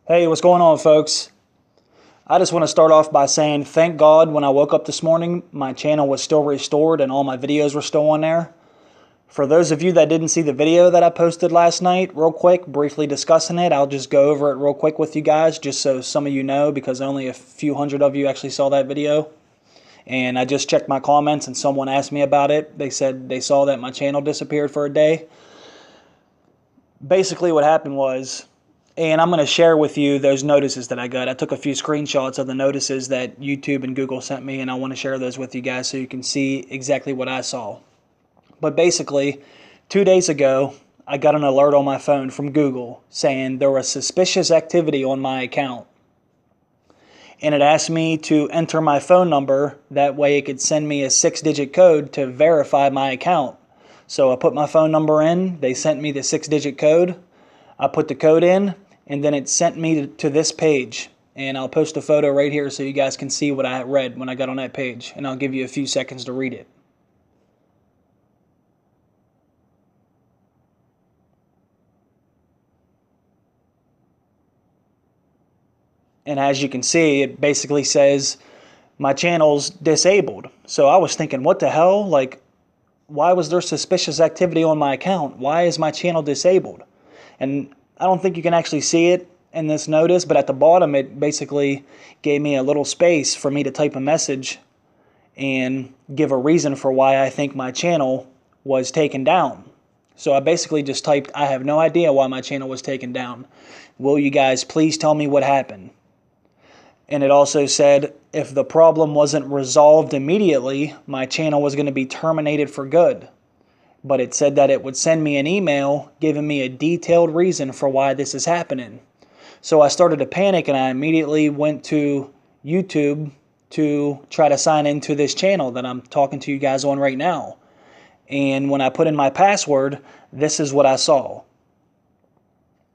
Hey, what's going on, folks? I just want to start off by saying thank God when I woke up this morning, my channel was still restored and all my videos were still on there. For those of you that didn't see the video that I posted last night, real quick, briefly discussing it, I'll just go over it real quick with you guys, just so some of you know, because only a few hundred of you actually saw that video. And I just checked my comments and someone asked me about it. They said they saw that my channel disappeared for a day. Basically what happened was, and I'm going to share with you those notices that I got. I took a few screenshots of the notices that YouTube and Google sent me, and I want to share those with you guys so you can see exactly what I saw. But basically, 2 days ago, I got an alert on my phone from Google saying there was suspicious activity on my account. And it asked me to enter my phone number. That way it could send me a 6-digit code to verify my account. So I put my phone number in. They sent me the 6-digit code. I put the code in, and then it sent me to this page. And I'll post a photo right here so you guys can see what I read when I got on that page. And I'll give you a few seconds to read it. And as you can see, it basically says my channel's disabled. So I was thinking, what the hell? Like, why was there suspicious activity on my account? Why is my channel disabled? And I don't think you can actually see it in this notice, but at the bottom it basically gave me a little space for me to type a message and give a reason for why I think my channel was taken down. So I basically just typed, I have no idea why my channel was taken down. Will you guys please tell me what happened? And it also said if the problem wasn't resolved immediately, my channel was going to be terminated for good. But it said that it would send me an email giving me a detailed reason for why this is happening. So I started to panic and I immediately went to YouTube to try to sign into this channel that I'm talking to you guys on right now. And when I put in my password, this is what I saw.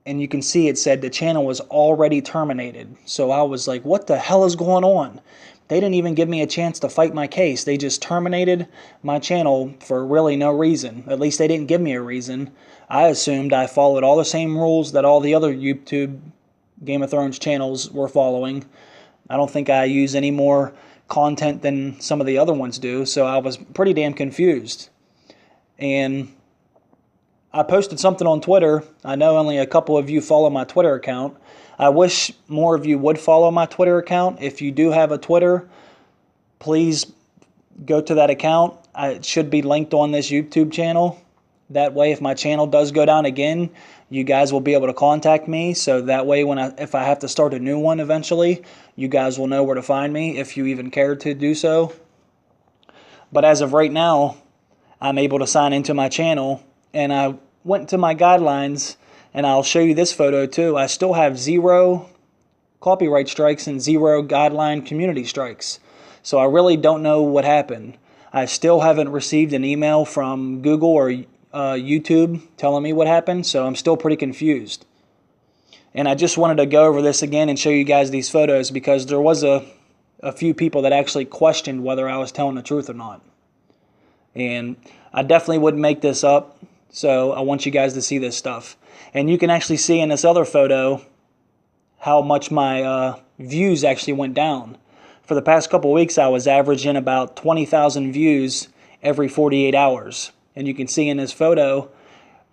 And you can see it said the channel was already terminated. So I was like, what the hell is going on? They didn't even give me a chance to fight my case. They just terminated my channel for really no reason. At least they didn't give me a reason. I assumed I followed all the same rules that all the other YouTube Game of Thrones channels were following. I don't think I use any more content than some of the other ones do. So I was pretty damn confused. And I posted something on Twitter. I know only a couple of you follow my Twitter account. I wish more of you would follow my Twitter account. If you do have a Twitter, please go to that account. It should be linked on this YouTube channel. That way, if my channel does go down again, you guys will be able to contact me. So that way, if I have to start a new one eventually, you guys will know where to find me if you even care to do so. But as of right now, I'm able to sign into my channel. And I went to my guidelines, and I'll show you this photo too. I still have 0 copyright strikes and 0 guideline community strikes. So I really don't know what happened. I still haven't received an email from Google or YouTube telling me what happened, so I'm still pretty confused. And I just wanted to go over this again and show you guys these photos because there was a few people that actually questioned whether I was telling the truth or not. And I definitely wouldn't make this up. So I want you guys to see this stuff. And you can actually see in this other photo how much my views actually went down. For the past couple weeks, I was averaging about 20,000 views every 48 hours. And you can see in this photo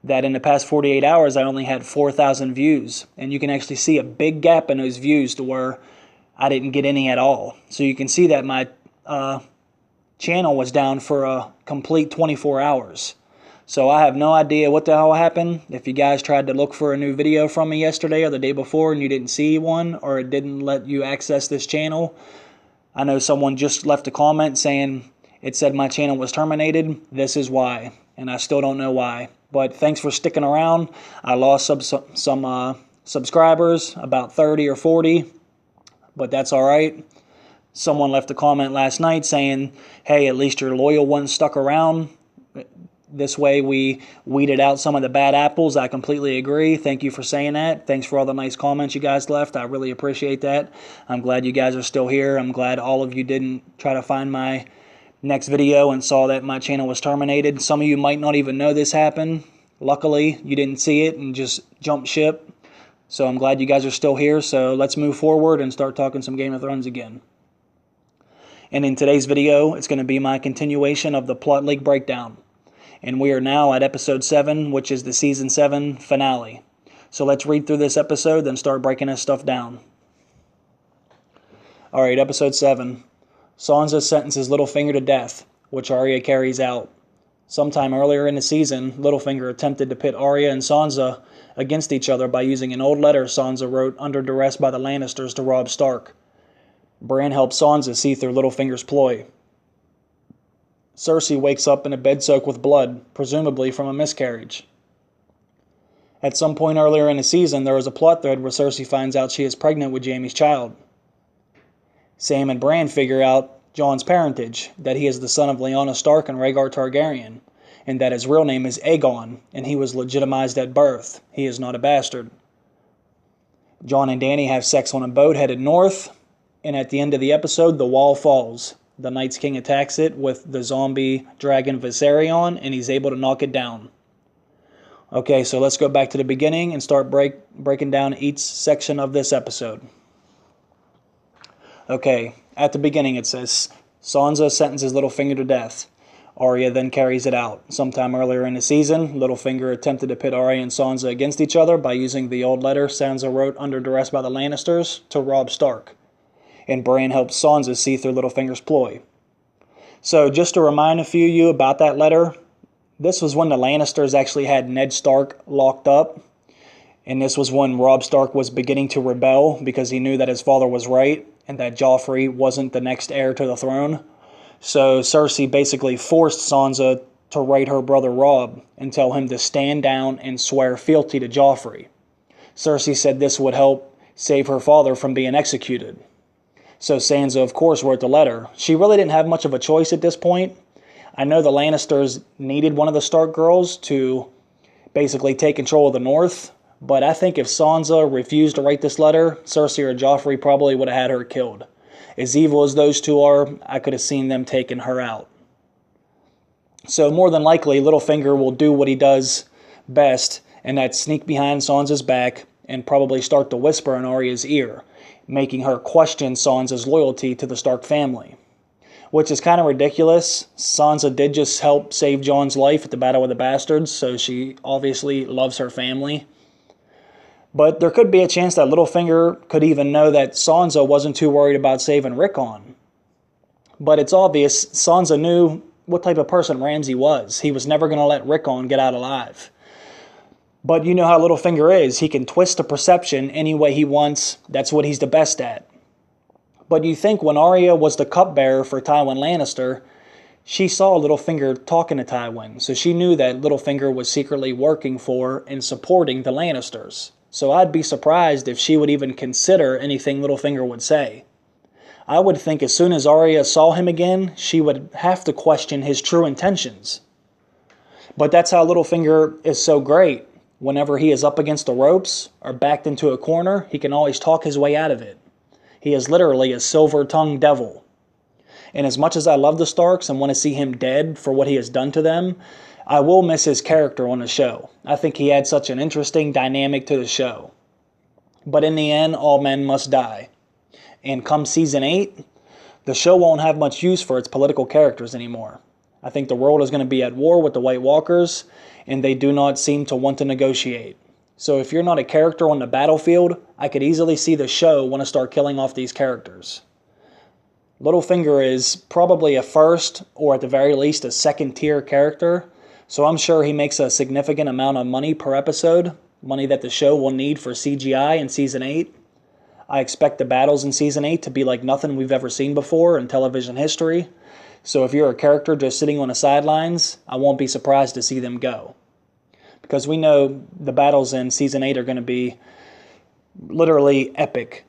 that in the past 48 hours, I only had 4,000 views. And you can actually see a big gap in those views to where I didn't get any at all. So you can see that my channel was down for a complete 24 hours. So I have no idea what the hell happened. If you guys tried to look for a new video from me yesterday or the day before and you didn't see one or it didn't let you access this channel, I know someone just left a comment saying it said my channel was terminated. This is why, and I still don't know why. But thanks for sticking around. I lost some subscribers, about 30 or 40, but that's all right. Someone left a comment last night saying, hey, at least your loyal ones stuck around. This way we weeded out some of the bad apples. I completely agree. Thank you for saying that. Thanks for all the nice comments you guys left. I really appreciate that. I'm glad you guys are still here. I'm glad all of you didn't try to find my next video and saw that my channel was terminated. Some of you might not even know this happened. Luckily, you didn't see it and just jumped ship. So I'm glad you guys are still here. So let's move forward and start talking some Game of Thrones again. And in today's video, it's going to be my continuation of the plot leak breakdown. And we are now at episode 7, which is the season 7 finale. So let's read through this episode, then start breaking this stuff down. Alright, episode 7. Sansa sentences Littlefinger to death, which Arya carries out. Sometime earlier in the season, Littlefinger attempted to pit Arya and Sansa against each other by using an old letter Sansa wrote under duress by the Lannisters to Robb Stark. Bran helps Sansa see through Littlefinger's ploy. Cersei wakes up in a bed soaked with blood, presumably from a miscarriage. At some point earlier in the season, there was a plot thread where Cersei finds out she is pregnant with Jaime's child. Sam and Bran figure out Jon's parentage, that he is the son of Lyanna Stark and Rhaegar Targaryen, and that his real name is Aegon, and he was legitimized at birth. He is not a bastard. Jon and Dany have sex on a boat headed north, and at the end of the episode, the wall falls. The Night's King attacks it with the zombie dragon Viserion, and he's able to knock it down. Okay, so let's go back to the beginning and start breaking down each section of this episode. Okay, at the beginning it says, Sansa sentences Littlefinger to death. Arya then carries it out. Sometime earlier in the season, Littlefinger attempted to pit Arya and Sansa against each other by using the old letter Sansa wrote under duress by the Lannisters to Robb Stark. And Bran helps Sansa see through Littlefinger's ploy. So just to remind a few of you about that letter, this was when the Lannisters actually had Ned Stark locked up. And this was when Robb Stark was beginning to rebel because he knew that his father was right and that Joffrey wasn't the next heir to the throne. So Cersei basically forced Sansa to write her brother Robb and tell him to stand down and swear fealty to Joffrey. Cersei said this would help save her father from being executed. So Sansa, of course, wrote the letter. She really didn't have much of a choice at this point. I know the Lannisters needed one of the Stark girls to basically take control of the North, but I think if Sansa refused to write this letter, Cersei or Joffrey probably would have had her killed. As evil as those two are, I could have seen them taking her out. So more than likely, Littlefinger will do what he does best, and that's sneak behind Sansa's back and probably start to whisper in Arya's ear, making her question Sansa's loyalty to the Stark family. Which is kind of ridiculous. Sansa did just help save Jon's life at the Battle of the Bastards, so she obviously loves her family. But there could be a chance that Littlefinger could even know that Sansa wasn't too worried about saving Rickon. But it's obvious Sansa knew what type of person Ramsay was. He was never going to let Rickon get out alive. But you know how Littlefinger is. He can twist the perception any way he wants. That's what he's the best at. But you think when Arya was the cupbearer for Tywin Lannister, she saw Littlefinger talking to Tywin. So she knew that Littlefinger was secretly working for and supporting the Lannisters. So I'd be surprised if she would even consider anything Littlefinger would say. I would think as soon as Arya saw him again, she would have to question his true intentions. But that's how Littlefinger is so great. Whenever he is up against the ropes or backed into a corner, he can always talk his way out of it. He is literally a silver-tongued devil. And as much as I love the Starks and want to see him dead for what he has done to them, I will miss his character on the show. I think he had such an interesting dynamic to the show. But in the end, all men must die. And come season 8, the show won't have much use for its political characters anymore. I think the world is going to be at war with the White Walkers, and they do not seem to want to negotiate. So if you're not a character on the battlefield, I could easily see the show want to start killing off these characters. Littlefinger is probably a first, or at the very least a second-tier character, so I'm sure he makes a significant amount of money per episode, money that the show will need for CGI in Season 8. I expect the battles in Season 8 to be like nothing we've ever seen before in television history, so if you're a character just sitting on the sidelines, I won't be surprised to see them go. Because we know the battles in Season 8 are going to be literally epic.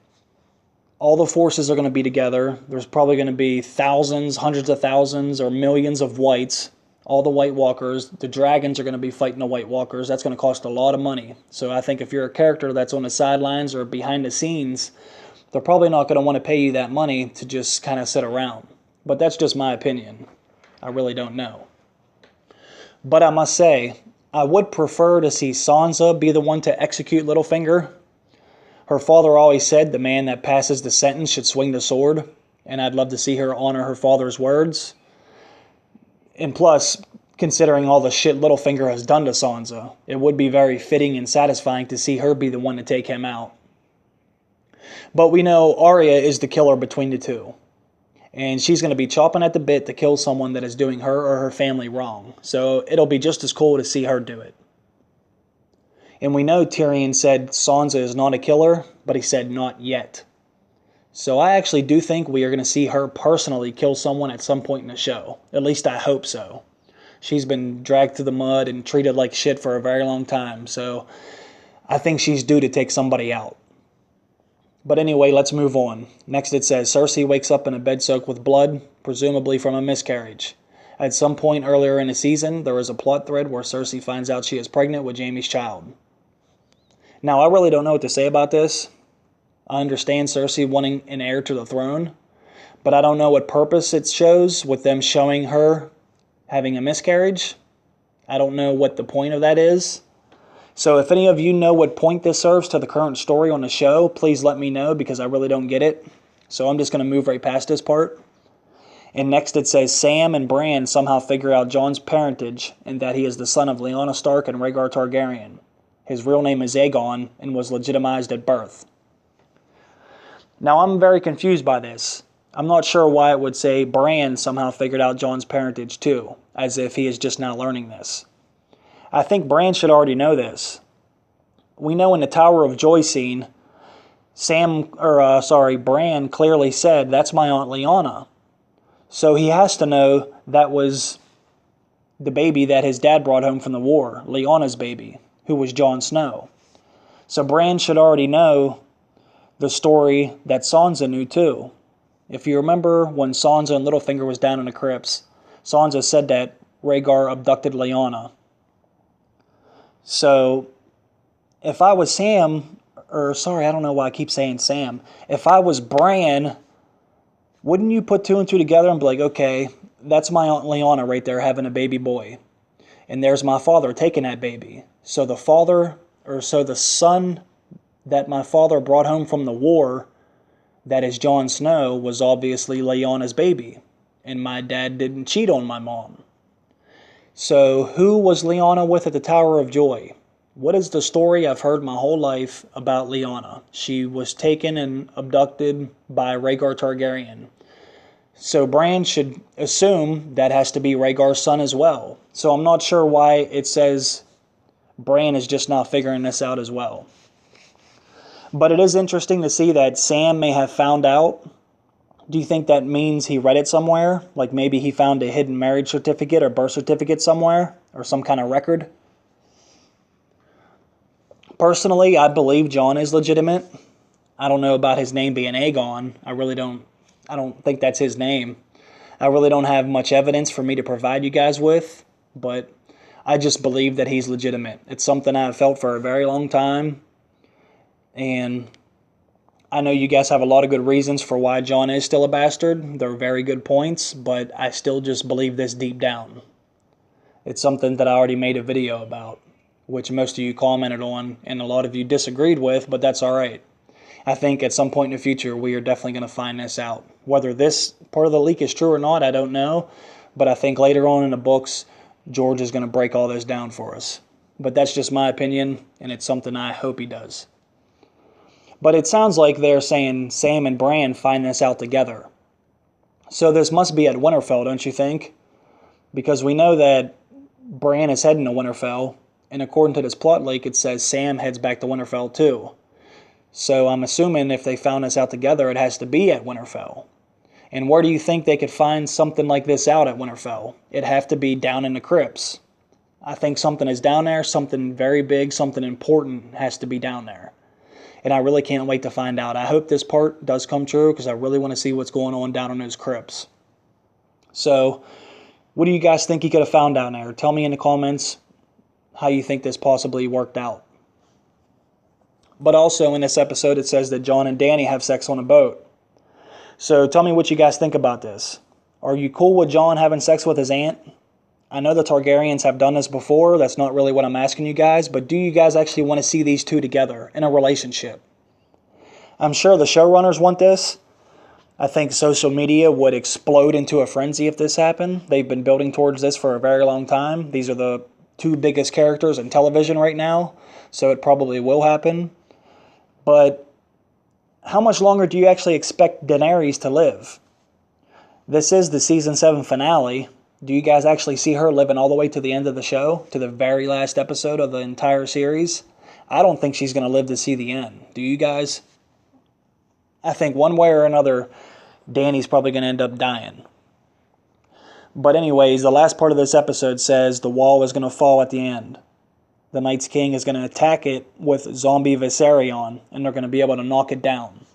All the forces are going to be together. There's probably going to be thousands, hundreds of thousands, or millions of whites. All the White Walkers. The dragons are going to be fighting the White Walkers. That's going to cost a lot of money. So I think if you're a character that's on the sidelines or behind the scenes, they're probably not going to want to pay you that money to just kind of sit around. But that's just my opinion. I really don't know. But I must say, I would prefer to see Sansa be the one to execute Littlefinger. Her father always said the man that passes the sentence should swing the sword, and I'd love to see her honor her father's words. And plus, considering all the shit Littlefinger has done to Sansa, it would be very fitting and satisfying to see her be the one to take him out. But we know Arya is the killer between the two, and she's going to be chopping at the bit to kill someone that is doing her or her family wrong, so it'll be just as cool to see her do it. And we know Tyrion said Sansa is not a killer, but he said not yet. So I actually do think we are going to see her personally kill someone at some point in the show. At least I hope so. She's been dragged through the mud and treated like shit for a very long time, so I think she's due to take somebody out. But anyway, let's move on. Next it says, Cersei wakes up in a bed soaked with blood, presumably from a miscarriage. At some point earlier in the season, there is a plot thread where Cersei finds out she is pregnant with Jaime's child. Now, I really don't know what to say about this. I understand Cersei wanting an heir to the throne, but I don't know what purpose it shows with them showing her having a miscarriage. I don't know what the point of that is. So if any of you know what point this serves to the current story on the show, please let me know because I really don't get it. So I'm just going to move right past this part. And next it says Sam and Bran somehow figure out Jon's parentage and that he is the son of Lyanna Stark and Rhaegar Targaryen. His real name is Aegon and was legitimized at birth. Now I'm very confused by this. I'm not sure why it would say Bran somehow figured out Jon's parentage too, as if he is just now learning this. I think Bran should already know this. We know in the Tower of Joy scene, Bran clearly said, "That's my Aunt Lyanna." So he has to know that was the baby that his dad brought home from the war, Lyanna's baby, who was Jon Snow. So Bran should already know the story that Sansa knew too. If you remember when Sansa and Littlefinger was down in the crypts, Sansa said that Rhaegar abducted Lyanna. So if I was I don't know why I keep saying Sam. If I was Bran, wouldn't you put two and two together and be like, okay, that's my Aunt Lyanna right there having a baby boy. And there's my father taking that baby. So the son that my father brought home from the war, that is Jon Snow, was obviously Lyanna's baby. And my dad didn't cheat on my mom. So who was Lyanna with at the Tower of Joy? What is the story I've heard my whole life about Lyanna? She was taken and abducted by Rhaegar Targaryen. So Bran should assume that has to be Rhaegar's son as well. So I'm not sure why it says Bran is just now figuring this out as well. But it is interesting to see that Sam may have found out. Do you think that means he read it somewhere? Like maybe he found a hidden marriage certificate or birth certificate somewhere? Or some kind of record? Personally, I believe Jon is legitimate. I don't know about his name being Aegon. I don't think that's his name. I really don't have much evidence for me to provide you guys with, but I just believe that he's legitimate. It's something I've felt for a very long time, and I know you guys have a lot of good reasons for why Jon is still a bastard. They're very good points, but I still just believe this deep down. It's something that I already made a video about, which most of you commented on, and a lot of you disagreed with, but that's alright. I think at some point in the future, we are definitely going to find this out. Whether this part of the leak is true or not, I don't know. But I think later on in the books, George is going to break all this down for us. But that's just my opinion, and it's something I hope he does. But it sounds like they're saying Sam and Bran find this out together. So this must be at Winterfell, don't you think? Because we know that Bran is heading to Winterfell, and according to this plot leak, it says Sam heads back to Winterfell too. So I'm assuming if they found this out together, it has to be at Winterfell. And where do you think they could find something like this out at Winterfell? It'd have to be down in the crypts. I think something is down there, something very big, something important has to be down there. And I really can't wait to find out. I hope this part does come true because I really want to see what's going on down in those crypts. So, what do you guys think he could have found down there? Tell me in the comments how you think this possibly worked out. But also in this episode, it says that Jon and Dany have sex on a boat. So tell me what you guys think about this. Are you cool with Jon having sex with his aunt? I know the Targaryens have done this before. That's not really what I'm asking you guys. But do you guys actually want to see these two together in a relationship? I'm sure the showrunners want this. I think social media would explode into a frenzy if this happened. They've been building towards this for a very long time. These are the two biggest characters in television right now, so it probably will happen. But how much longer do you actually expect Daenerys to live? This is the season 7 finale. Do you guys actually see her living all the way to the end of the show, to the very last episode of the entire series? I don't think she's going to live to see the end. Do you guys? I think one way or another, Dany's probably going to end up dying. But anyways, the last part of this episode says the wall is going to fall at the end. The Night's King is going to attack it with zombie Viserion, and they're going to be able to knock it down.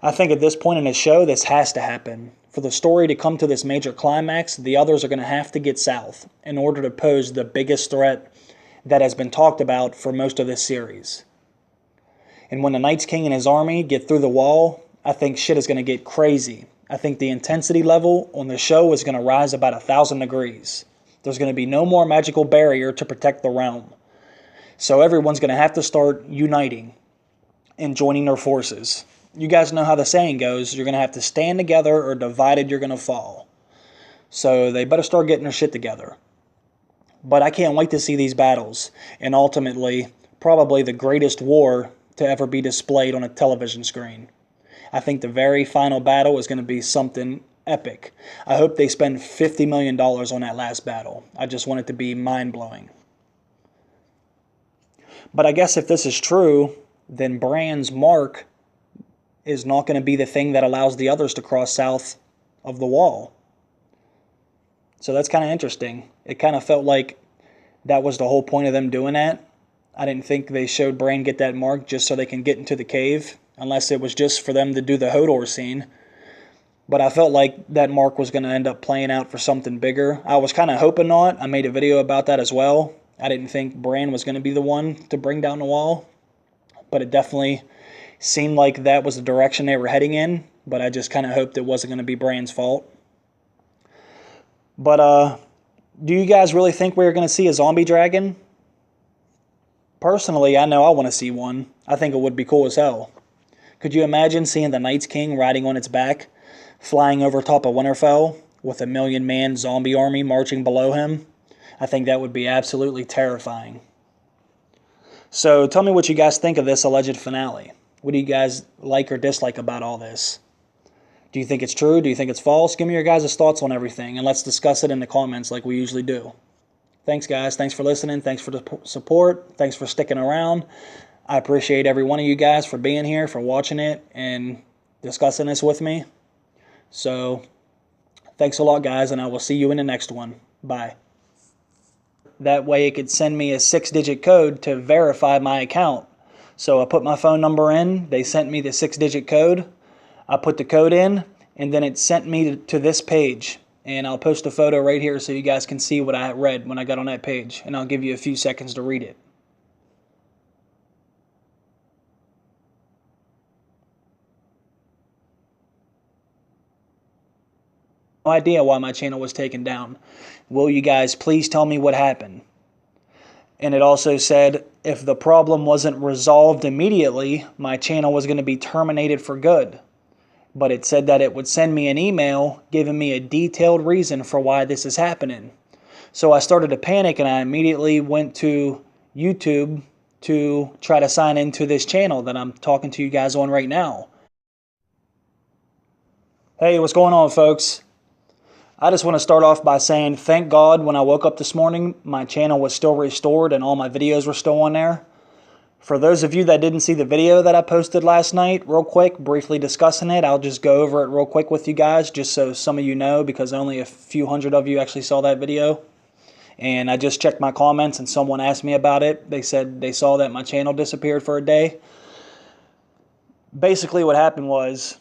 I think at this point in the show, this has to happen. For the story to come to this major climax, the others are going to have to get south in order to pose the biggest threat that has been talked about for most of this series. And when the Night's King and his army get through the wall, I think shit is going to get crazy. I think the intensity level on the show is going to rise about 1,000 degrees. There's going to be no more magical barrier to protect the realm. So everyone's going to have to start uniting and joining their forces. You guys know how the saying goes, you're going to have to stand together or divided you're going to fall. So they better start getting their shit together. But I can't wait to see these battles, and ultimately, probably the greatest war to ever be displayed on a television screen. I think the very final battle is going to be something epic. I hope they spend $50 million on that last battle. I just want it to be mind-blowing. But I guess if this is true, then Bran's mark is not going to be the thing that allows the others to cross south of the wall. So that's kind of interesting. It kind of felt like that was the whole point of them doing that. I didn't think they showed Bran get that mark just so they can get into the cave, unless it was just for them to do the Hodor scene. But I felt like that mark was going to end up playing out for something bigger. I was kind of hoping not. I made a video about that as well. I didn't think Bran was going to be the one to bring down the wall. But it definitely seemed like that was the direction they were heading in. But I just kind of hoped it wasn't going to be Bran's fault. But do you guys really think we're going to see a zombie dragon? Personally, I know I want to see one. I think it would be cool as hell. Could you imagine seeing the Night's King riding on its back, flying over top of Winterfell, with a 1,000,000-man zombie army marching below him? I think that would be absolutely terrifying. So tell me what you guys think of this alleged finale. What do you guys like or dislike about all this? Do you think it's true? Do you think it's false? Give me your guys' thoughts on everything, and let's discuss it in the comments like we usually do. Thanks, guys. Thanks for listening. Thanks for the support. Thanks for sticking around. I appreciate every one of you guys for being here, for watching it, and discussing this with me. So, thanks a lot, guys, and I will see you in the next one. Bye. That way it could send me a 6-digit code to verify my account. So I put my phone number in. They sent me the 6-digit code. I put the code in, and then it sent me to this page. And I'll post a photo right here so you guys can see what I read when I got on that page. And I'll give you a few seconds to read it. No idea why my channel was taken down. Will you guys please tell me what happened? And it also said if the problem wasn't resolved immediately, my channel was going to be terminated for good. But it said that it would send me an email giving me a detailed reason for why this is happening. So I started to panic, and I immediately went to YouTube to try to sign into this channel that I'm talking to you guys on right now. Hey, what's going on, folks? I just want to start off by saying thank God when I woke up this morning, my channel was still restored and all my videos were still on there. For those of you that didn't see the video that I posted last night, real quick, briefly discussing it, I'll just go over it real quick with you guys, just so some of you know, because only a few hundred of you actually saw that video. And I just checked my comments and someone asked me about it. They said they saw that my channel disappeared for a day. Basically what happened was,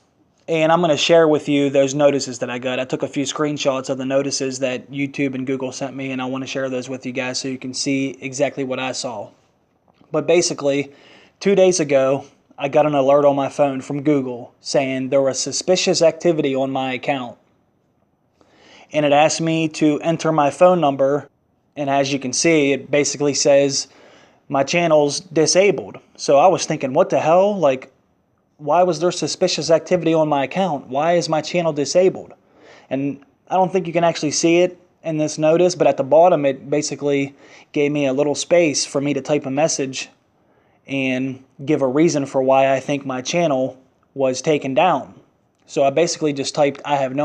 and I'm going to share with you those notices that I got. I took a few screenshots of the notices that YouTube and Google sent me, and I want to share those with you guys so you can see exactly what I saw. But basically, 2 days ago, I got an alert on my phone from Google saying there was suspicious activity on my account. And it asked me to enter my phone number, and as you can see, it basically says my channel's disabled. So I was thinking, what the hell? Like, why was there suspicious activity on my account? Why is my channel disabled? And I don't think you can actually see it in this notice, but at the bottom it basically gave me a little space for me to type a message and give a reason for why I think my channel was taken down. So I basically just typed, I have no